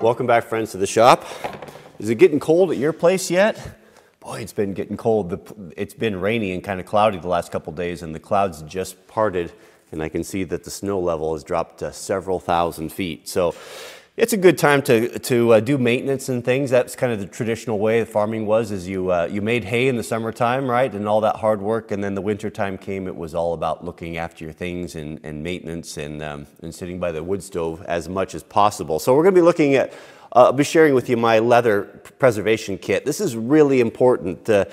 Welcome back, friends, to the shop. Is it getting cold at your place yet? Boy, it's been getting cold. It's been rainy and kind of cloudy the last couple days, and the clouds just parted, and I can see that the snow level has dropped to several thousand feet. So it's a good time to do maintenance and things. That's kind of the traditional way farming was, is you made hay in the summertime, right, and all that hard work, and then the winter time came. It was all about looking after your things and maintenance and sitting by the wood stove as much as possible. So we're going to be looking at, I'll be sharing with you my leather preservation kit. This is really important. A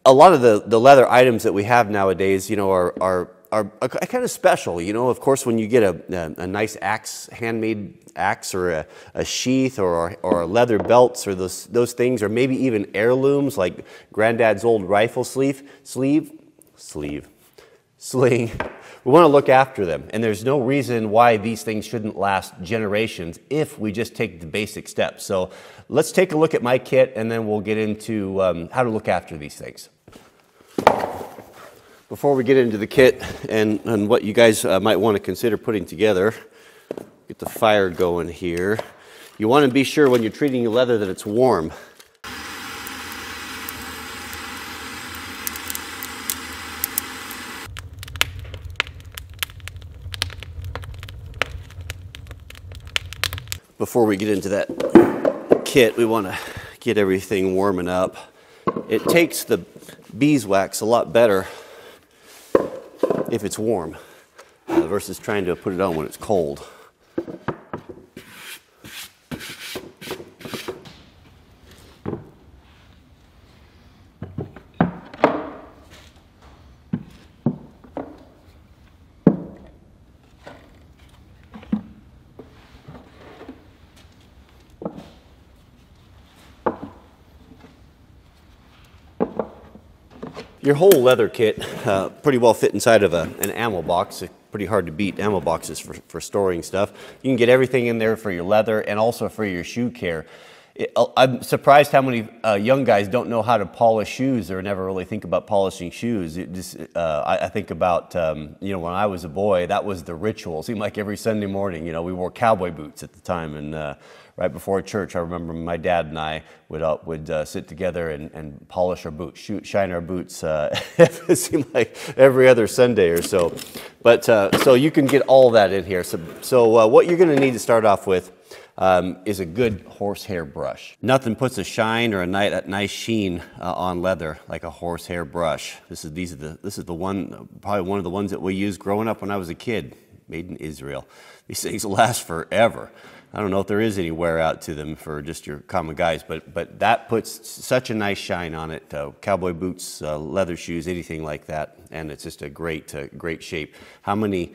lot of the leather items that we have nowadays, you know, are kind of special. You know, of course, when you get a nice axe, handmade axe, or a sheath, or leather belts, or those things, or maybe even heirlooms like Granddad's old rifle sling. We want to look after them, and there's no reason why these things shouldn't last generations if we just take the basic steps. So let's take a look at my kit, and then we'll get into how to look after these things. Before we get into the kit and what you guys might want to consider putting together, get the fire going here. You want to be sure when you're treating your leather that it's warm. Before we get into that kit, we want to get everything warming up. It takes the beeswax a lot better if it's warm versus trying to put it on when it's cold. Your whole leather kit pretty well fit inside of an ammo box. It's pretty hard to beat ammo boxes for storing stuff. You can get everything in there for your leather and also for your shoe care. I'm surprised how many young guys don't know how to polish shoes or never really think about polishing shoes. I think about, you know, when I was a boy, that was the ritual. It seemed like every Sunday morning, you know, we wore cowboy boots at the time, and right before church, I remember my dad and I would sit together and polish our boots, shine our boots. It seemed like every other Sunday or so. But so you can get all that in here. So what you're going to need to start off with is a good horsehair brush. Nothing puts a shine or that nice sheen on leather like a horsehair brush. This is the one, probably one of the ones that we used growing up when I was a kid. Made in Israel. These things last forever. I don't know if there is any wear out to them for just your common guys, but that puts such a nice shine on it. Cowboy boots, leather shoes, anything like that, and it's just a great shape. How many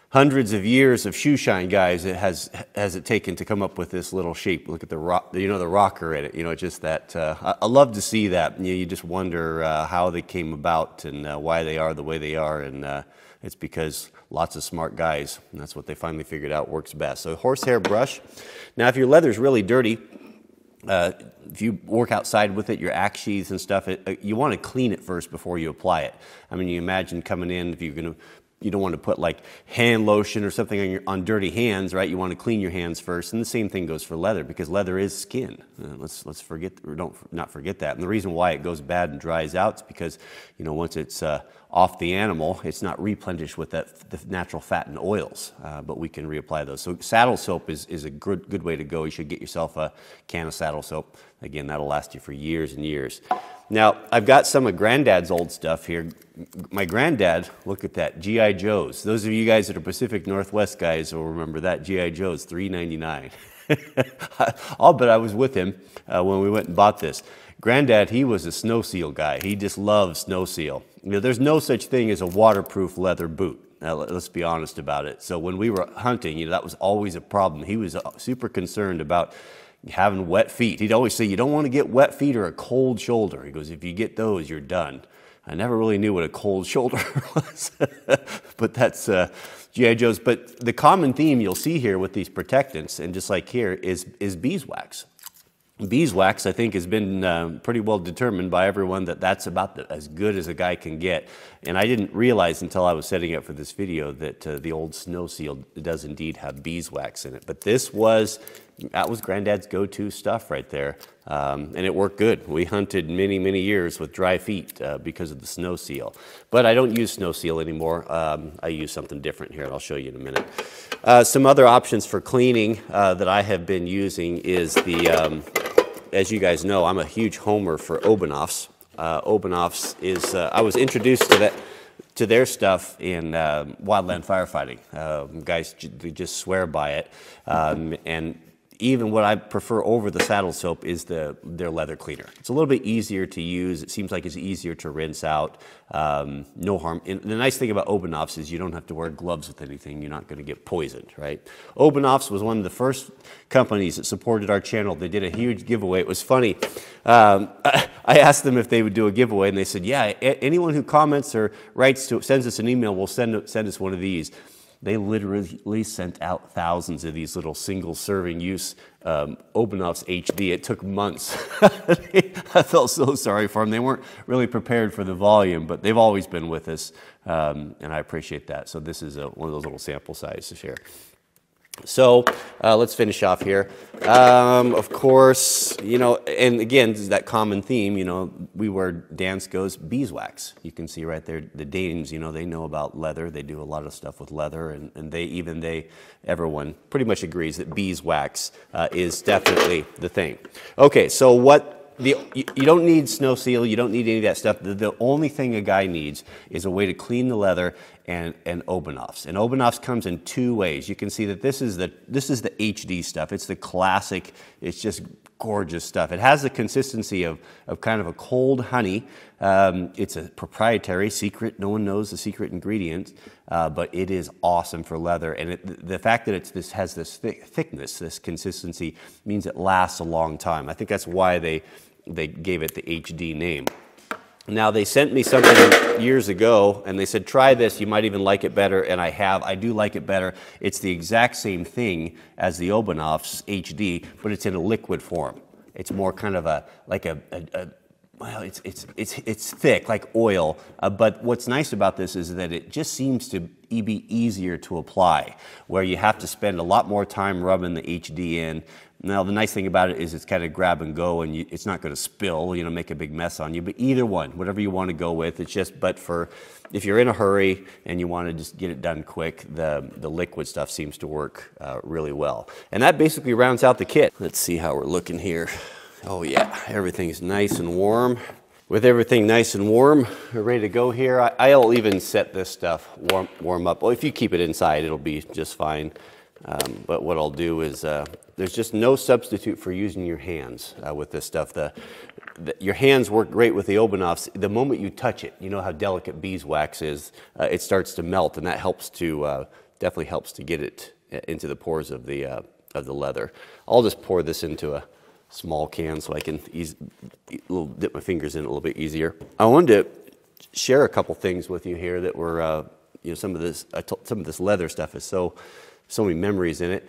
hundreds of years of shoe shine, guys, has it taken to come up with this little shape? Look at the rocker in it. You know, just that. I love to see that. You just wonder how they came about and why they are the way they are, and it's because lots of smart guys, and that's what they finally figured out works best. So horsehair brush. Now, if your leather's really dirty, if you work outside with it, your axe sheaths and stuff, you want to clean it first before you apply it. I mean, you imagine coming in, if you're going to, you don't want to put like hand lotion or something on dirty hands, right? You want to clean your hands first, and the same thing goes for leather, because leather is skin. Let's forget, or not forget that. And the reason why it goes bad and dries out is because, you know, once it's off the animal, it's not replenished with the natural fat and oils, but we can reapply those. So saddle soap is a good way to go. You should get yourself a can of saddle soap. Again, that'll last you for years and years. Now, I've got some of Granddad's old stuff here. My granddad, look at that, G.I. Joes. Those of you guys that are Pacific Northwest guys will remember that. G.I. Joe's, $3.99. I'll bet I was with him when we went and bought this. Granddad, he was a snow seal guy. He just loved snow seal. You know, there's no such thing as a waterproof leather boot. Let's be honest about it. So when we were hunting, you know, that was always a problem. He was super concerned about having wet feet. He'd always say, you don't want to get wet feet or a cold shoulder. He goes, if you get those, you're done. I never really knew what a cold shoulder was, but that's G.I. Joe's. But the common theme you'll see here with these protectants, and just like here, is beeswax. Beeswax, I think, has been pretty well determined by everyone that that's about as good as a guy can get. And I didn't realize until I was setting up for this video that the old snow seal does indeed have beeswax in it. But this was that was Granddad's go-to stuff right there. And it worked good. We hunted many, many years with dry feet because of the snow seal. But I don't use snow seal anymore. I use something different here, and I'll show you in a minute. Some other options for cleaning that I have been using is the, as you guys know, I'm a huge homer for Obenaufs. Obenaufs is, I was introduced to their stuff in wildland firefighting. Guys they just swear by it. And even what I prefer over the saddle soap is their leather cleaner. It's a little bit easier to use. It seems like it's easier to rinse out. No harm. And the nice thing about Obenaufs is you don't have to wear gloves with anything. You're not going to get poisoned, right? Obenaufs was one of the first companies that supported our channel. They did a huge giveaway. It was funny. I asked them if they would do a giveaway, and they said, yeah, anyone who comments or sends us an email will send us one of these. They literally sent out thousands of these little single-serving use Obenaufs HD. It took months. I felt so sorry for them. They weren't really prepared for the volume, but they've always been with us, and I appreciate that. So this is one of those little sample sizes here. So let's finish off here. Of course, you know, and again, this is that common theme, you know, we wear Dansko's beeswax. You can see right there, the Danes, you know, they know about leather. They do a lot of stuff with leather, and everyone pretty much agrees that beeswax is definitely the thing. Okay, so you don't need snow seal, you don't need any of that stuff. The only thing a guy needs is a way to clean the leather and Obenaufs. And Obenaufs comes in two ways. You can see that this is the HD stuff. It's the classic, it's just gorgeous stuff. It has the consistency of kind of a cold honey. It's a proprietary secret. No one knows the secret ingredient, but it is awesome for leather. And the fact that this has this thickness, this consistency, means it lasts a long time. I think that's why they gave it the HD name. Now, they sent me something years ago, and they said, try this, you might even like it better, and I have. I do like it better. It's the exact same thing as the Obenaufs HD, but it's in a liquid form. It's more kind of well, it's thick, like oil, but what's nice about this is that it just seems to be easier to apply, where you have to spend a lot more time rubbing the HD in. Now, the nice thing about it is it's kind of grab and go, and it's not going to spill, you know, make a big mess on you. But either one, whatever you want to go with, it's just, but if you're in a hurry and you want to just get it done quick, the liquid stuff seems to work really well. And that basically rounds out the kit. Let's see how we're looking here. Oh yeah, everything's nice and warm. With everything nice and warm, we're ready to go here. I'll even set this stuff warm up. Well, if you keep it inside, it'll be just fine. But what I'll do is, there's just no substitute for using your hands with this stuff. Your hands work great with the Obenaufs. The moment you touch it, you know how delicate beeswax is, it starts to melt, and that helps to, definitely helps to get it into the pores of the leather. I'll just pour this into a small can so I can dip my fingers in it a little bit easier. I wanted to share a couple things with you here that were, you know, some of this leather stuff is so many memories in it.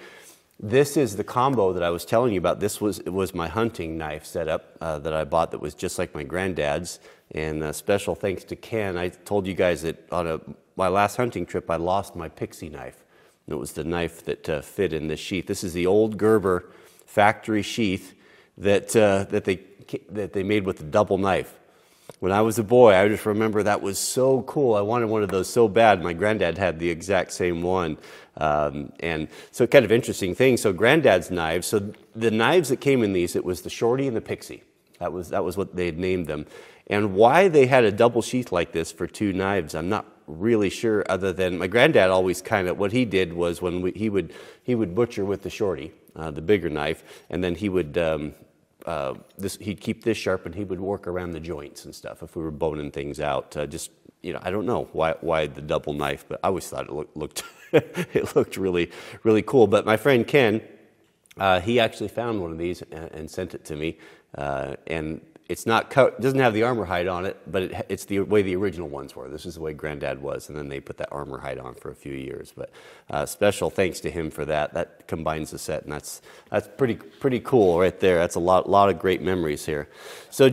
This is the combo that I was telling you about. It was my hunting knife setup that I bought that was just like my granddad's. And special thanks to Ken. I told you guys that on my last hunting trip, I lost my pixie knife. And it was the knife that fit in this sheath. This is the old Gerber factory sheath that they made with the double knife. When I was a boy, I just remember that was so cool. I wanted one of those so bad. My granddad had the exact same one. And so kind of interesting thing. So granddad's knives, so the knives that came in these, it was the shorty and the pixie. That was what they had named them. And why they had a double sheath like this for two knives, I'm not really sure, other than my granddad always kind of, what he did was when he would butcher with the shorty, the bigger knife, and then he would he'd keep this sharp, and he would work around the joints and stuff if we were boning things out. Just, you know, I don't know why the double knife, but I always thought it looked it looked really, really cool. But my friend Ken, he actually found one of these and sent it to me, and it's not doesn't have the armor hide on it, but it's the way the original ones were. This is the way Granddad was, and then they put that armor hide on for a few years. But special thanks to him for that. That combines the set, and that's pretty cool right there. That's a lot of great memories here. So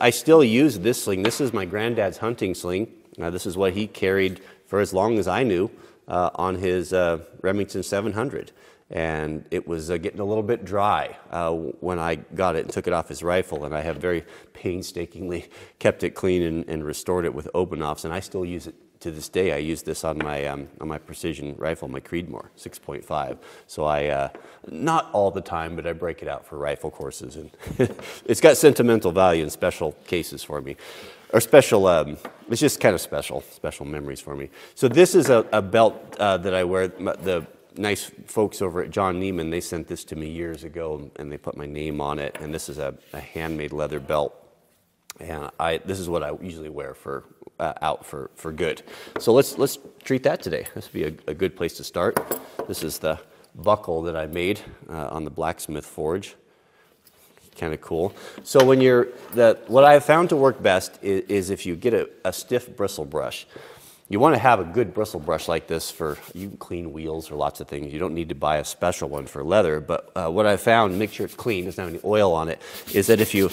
I still use this sling. This is my Granddad's hunting sling. This is what he carried for as long as I knew on his Remington 700. and it was getting a little bit dry when I got it and took it off his rifle, and I have very painstakingly kept it clean and restored it with Open-Offs, and I still use it to this day. I use this on my precision rifle, my Creedmoor 6.5. So I, not all the time, but I break it out for rifle courses, and it's got sentimental value in special cases for me. Or special, it's just kind of special memories for me. So this is a belt that I wear. The nice folks over at John Neiman, they sent this to me years ago, and they put my name on it. And this is a handmade leather belt. And this is what I usually wear for out for good. So let's treat that today. This would be a good place to start. This is the buckle that I made on the blacksmith forge. Kind of cool. So when what I have found to work best is if you get a stiff bristle brush. You want to have a good bristle brush like this you can clean wheels or lots of things. You don't need to buy a special one for leather, but what I've found, make sure it's clean, doesn't have any oil on it, is that if you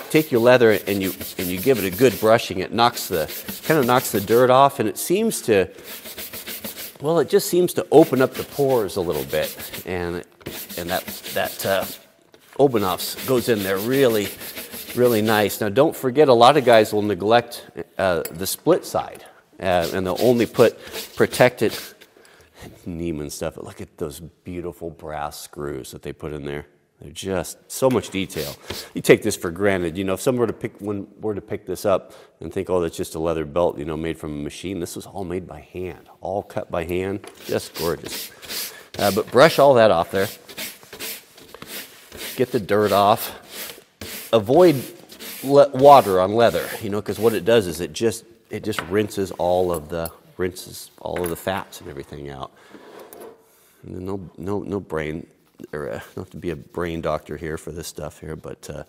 take your leather and you give it a good brushing, it kind of knocks the dirt off, and it seems to, well, it just seems to open up the pores a little bit, and that Open-Offs goes in there really, really nice. Now, don't forget, a lot of guys will neglect the split side, and they'll only put protected Neiman stuff. But look at those beautiful brass screws that they put in there. They're just so much detail. You take this for granted. You know, if someone were to pick this up and think, oh, that's just a leather belt, you know, made from a machine. This was all made by hand, all cut by hand. Just gorgeous. But brush all that off there. Get the dirt off. Avoid water on leather, you know, because what it does is it just rinses all of the fats and everything out. And no brain, or don't have to be a brain doctor here for this stuff here, but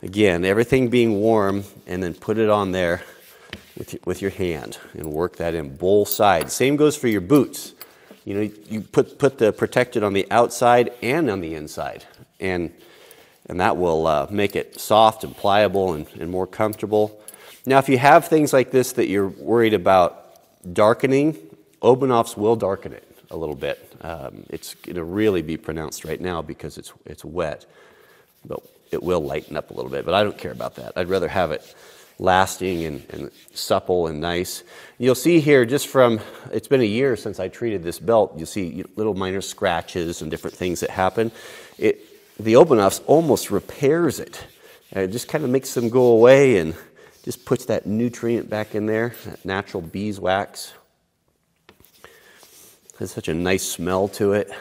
again, everything being warm, and then put it on there with your hand and work that in both sides. Same goes for your boots. You know, you put the protected on the outside and on the inside, and that will make it soft and pliable and more comfortable. Now, if you have things like this that you're worried about darkening, Open-Offs will darken it a little bit. It's going to really be pronounced right now because it's wet, but it will lighten up a little bit. But I don't care about that. I'd rather have it lasting and supple and nice. You'll see here, just from, it's been a year since I treated this belt, you'll see little minor scratches and different things that happen. The Open-Offs almost repairs it. It just kind of makes them go away and just puts that nutrient back in there, that natural beeswax. Has such a nice smell to it.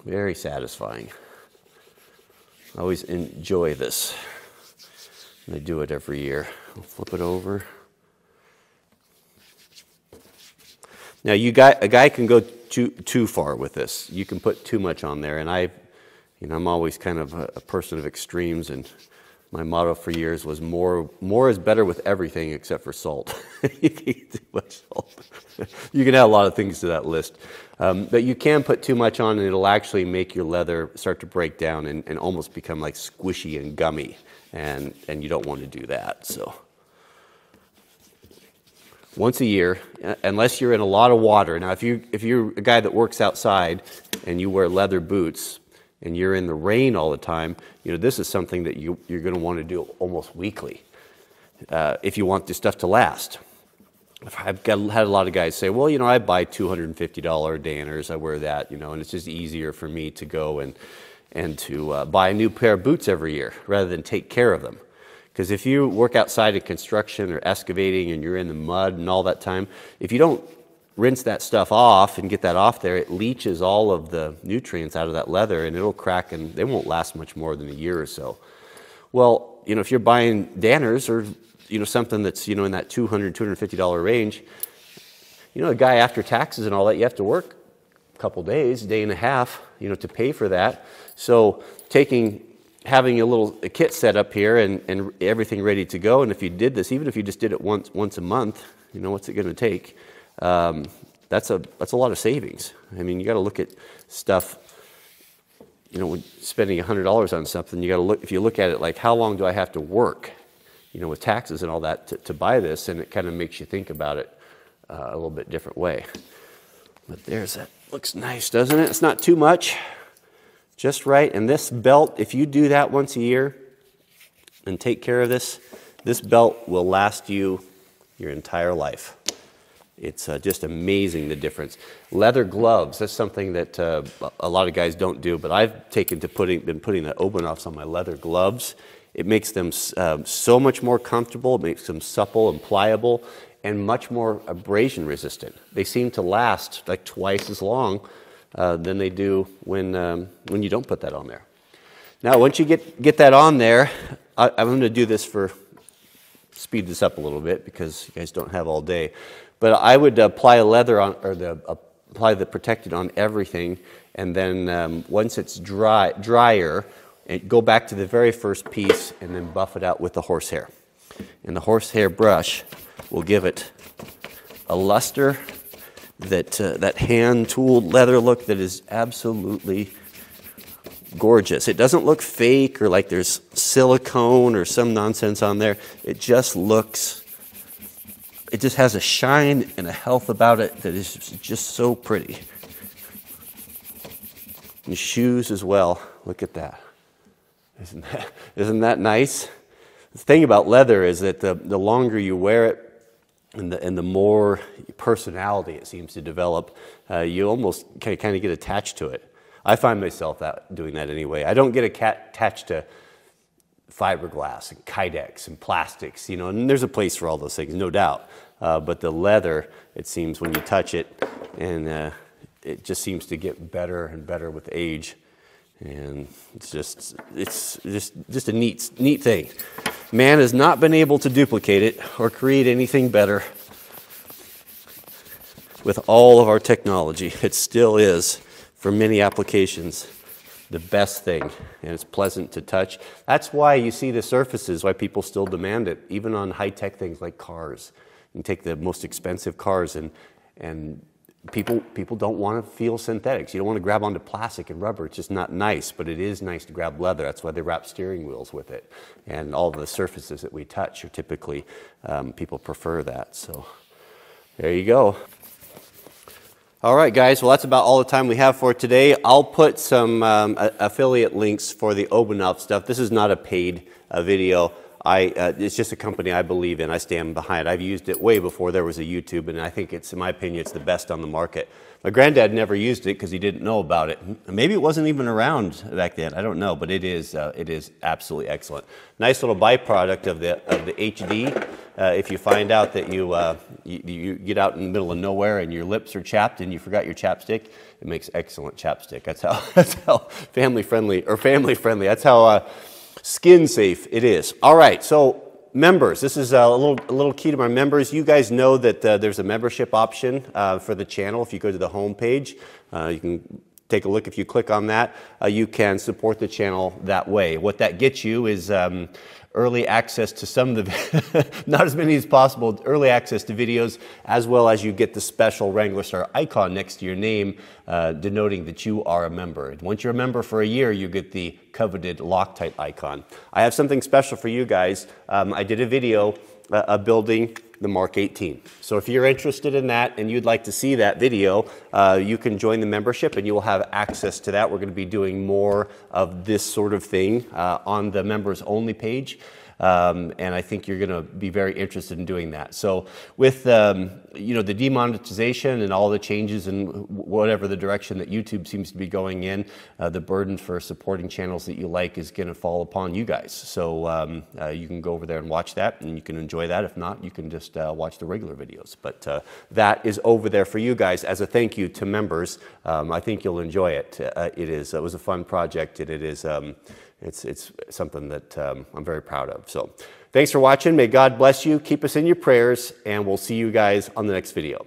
Very satisfying. I always enjoy this. And I do it every year. I'll flip it over. Now, a guy can go too far with this. You can put too much on there, and I'm always kind of a person of extremes, and my motto for years was more is better with everything except for salt. You can eat too much salt. You can add a lot of things to that list, but you can put too much on, and it'll actually make your leather start to break down and almost become like squishy and gummy, and you don't want to do that. So once a year, unless you're in a lot of water. Now, if you're a guy that works outside and you wear leather boots and you're in the rain all the time, you know, this is something that you're going to want to do almost weekly if you want this stuff to last. I've had a lot of guys say, well, you know, I buy $250 Danners, I wear that, you know, and it's just easier for me to go and to buy a new pair of boots every year rather than take care of them. Because if you work outside in construction or excavating and you're in the mud and all that time, if you don't rinse that stuff off and get that off there, it leaches all of the nutrients out of that leather and it'll crack, and they won't last much more than a year or so. Well, you know, if you're buying Danners or, you know, something that's, you know, in that $200, $250 range, you know, a guy after taxes and all that, you have to work a couple days, a day and a half, you know, to pay for that. So having a kit set up here and everything ready to go, and if you did this, even if you just did it once a month, you know, what's it going to take? That's a lot of savings. I mean, you got to look at stuff, you know, when spending $100 on something, you got to look, if you look at it like, how long do I have to work, you know, with taxes and all that to buy this, and it kind of makes you think about it a little bit different way. But there's that. Looks nice, doesn't it? It's not too much, just right. And this belt, if you do that once a year and take care of this, this belt will last you your entire life. It's just amazing the difference. Leather gloves, that's something that a lot of guys don't do, but I've been putting the Obenaufs on my leather gloves. It makes them so much more comfortable, it makes them supple and pliable, and much more abrasion resistant. They seem to last like twice as long than they do when you don't put that on there. Now, once you get that on there, I'm going to do this speed this up a little bit because you guys don't have all day. But I would apply a leather on, or apply the protectant on everything, and then once it's drier, and go back to the very first piece and then buff it out with the horsehair. And the horsehair brush will give it a luster, that hand-tooled leather look that is absolutely gorgeous. It doesn't look fake or like there's silicone or some nonsense on there. It just has a shine and a health about it that is just so pretty. And shoes as well. Look at that. Isn't that nice? The thing about leather is that the longer you wear it and the more personality it seems to develop, you almost kind of get attached to it. I find myself doing that anyway. I don't get attached to fiberglass and Kydex and plastics, and there's a place for all those things, no doubt. But the leather, it seems when you touch it, and it just seems to get better and better with age. And it's just a neat thing. Man has not been able to duplicate it or create anything better. With all of our technology, it still is, for many applications, the best thing, and it's pleasant to touch. That's why you see the surfaces, why people still demand it, even on high-tech things like cars. You take the most expensive cars, and people don't want to feel synthetics. You don't want to grab onto plastic and rubber. It's just not nice, but it is nice to grab leather. That's why they wrap steering wheels with it. And all the surfaces that we touch are typically, people prefer that. So there you go. All right, guys, well, that's about all the time we have for today. I'll put some affiliate links for the Obenauf stuff. This is not a paid video. It's just a company I believe in. I stand behind. I've used it way before there was a YouTube, and I think in my opinion, it's the best on the market. My granddad never used it because he didn't know about it. Maybe it wasn't even around back then. I don't know, but it is absolutely excellent. Nice little byproduct of the HD. If you find out that you get out in the middle of nowhere and your lips are chapped and you forgot your chapstick, it makes excellent chapstick. That's how family friendly. That's how skin safe it is. All right, so members, this is a little key to my members. You guys know that there's a membership option for the channel. If you go to the home page, you can take a look. If you click on that, you can support the channel that way. What that gets you is early access to some of the, not as many as possible, early access to videos, as well as you get the special Wranglerstar icon next to your name, denoting that you are a member. And once you're a member for a year, you get the coveted Loctite icon. I have something special for you guys. I did a video of building the Mark 18. So if you're interested in that and you'd like to see that video, you can join the membership and you will have access to that. We're going to be doing more of this sort of thing on the members only page. And I think you're going to be very interested in doing that. So with the demonetization and all the changes and whatever the direction that YouTube seems to be going in, the burden for supporting channels that you like is going to fall upon you guys. So you can go over there and watch that, and you can enjoy that. If not, you can just watch the regular videos. But that is over there for you guys as a thank you to members. I think you'll enjoy it. It was a fun project, and it is. It's something that I'm very proud of. So thanks for watching. May God bless you. Keep us in your prayers, and we'll see you guys on the next video.